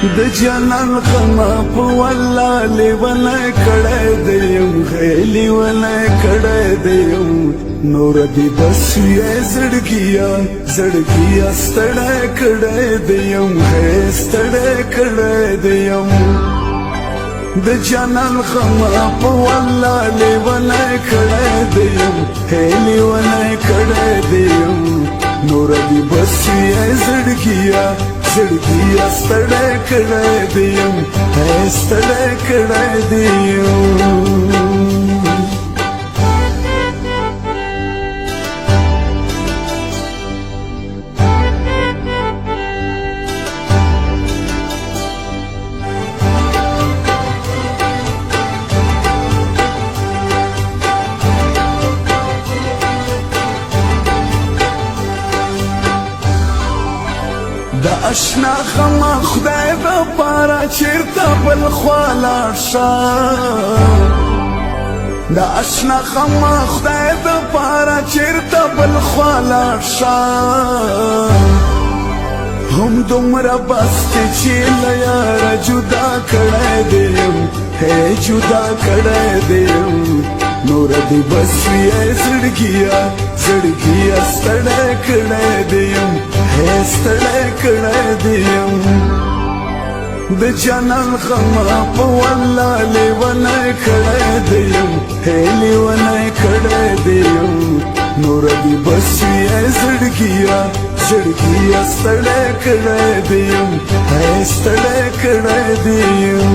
د جانان غما په والله لیونه کړه دیم غلی ونه کړه دیم نور دی بس یې زړګیا زړګیا ستړه کړه دیم ستړه کړه دیم د جانان غما په والله لیونه کړه دیم غلی ونه کړه دیم نور دی بس یې زړګیا زړګیا ستړه کړه دیم ستړه کړه دیم دا اشنا غما خدای دا پارا چیرتا بل خوالا شا دا اشنا غما خدای دا پارا چیرتا بل خوالا شا هم دومره بستی چی لیارا جدا کڑای دیم ہے جدا کڑای دیم نور دی بسوی زړګیا زړګیا ستړه کړه دیم ستړه کړه دیم د جانان غما په والله لیونه کړه دیم لیونه کړه دیم نور دی بسوی زړګیا زړګیا ستړه کړه دیم ستړه کړه دیم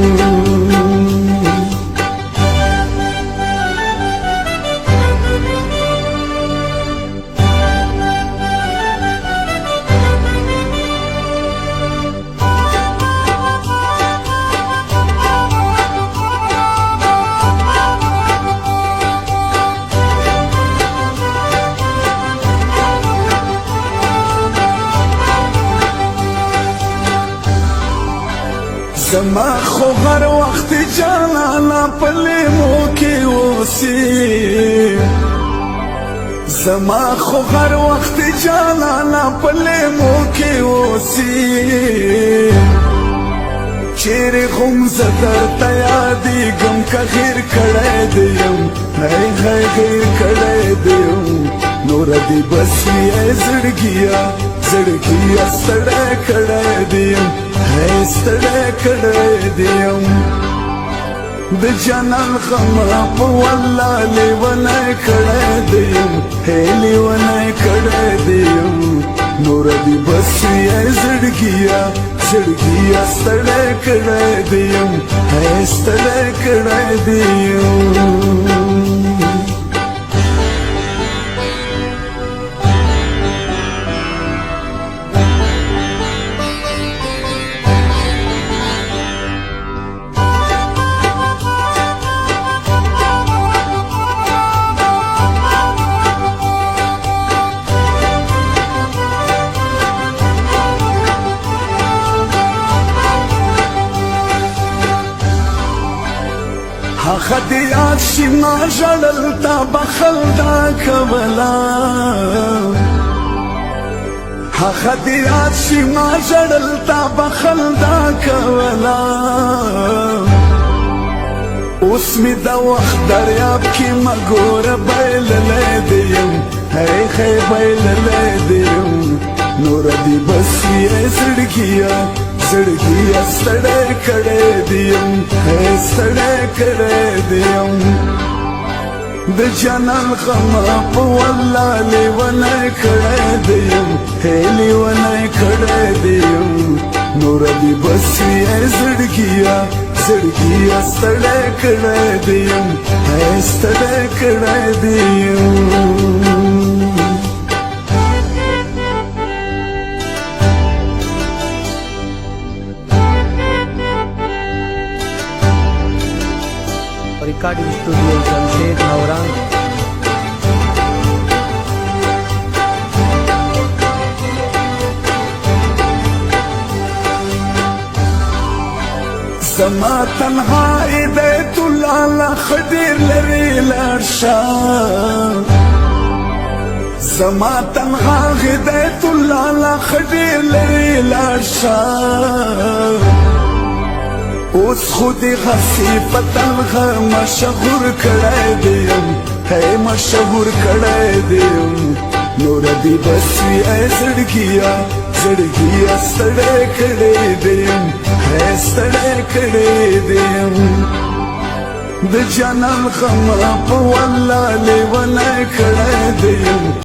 زما خو هر وخت جانانا پلیمو کی اوسی زما خو هر وخت جانانا پلیمو کی اوسی چیر غم زدر تیادی گم کا غیر کڑای دیم نئی غیر کڑای دیم نور دی بسی زړګیا زړګیا ستړه کړه دیم ستړه کړه دیم د جانان غما په والله لیونه کړه دیم لیونه کړه دیم نور دی بس یې زړګیا زړګیا ستړه کړه دیم ستړه کړه دیم هغه دی یاد شي ما ژړل تا بخل دا کولا هغه دی یاد شي ما ژړل تا بخل دا کولا اوس می دا وخت دریاب کې مګور بایللی دیم هی بایللی دیم نور دی بس یې زړګیا زړګیا ستړه کړه دیم ستړه کړه دیم د جانان غما په والله لیونه کړه دیم لیونه کړه دیم نور دی بس یې زړګیا زړګیا ستړه کړه دیم ستړه کړه دیم recording studio Jamshed नवरंग زما تنهایی دی تو لالا خدیر لري لرشا زما تنهایی دی تو لالا خدیر لري لرشا اوس خود غسی پتل غ مشهور کړه دیم ہے مشهور کړه دیم نور دی بسی زړګیا زړګیا ستړې کړه دیم ہے ستړې کړه دیم د جنان غم په والله له ولا کړه دیم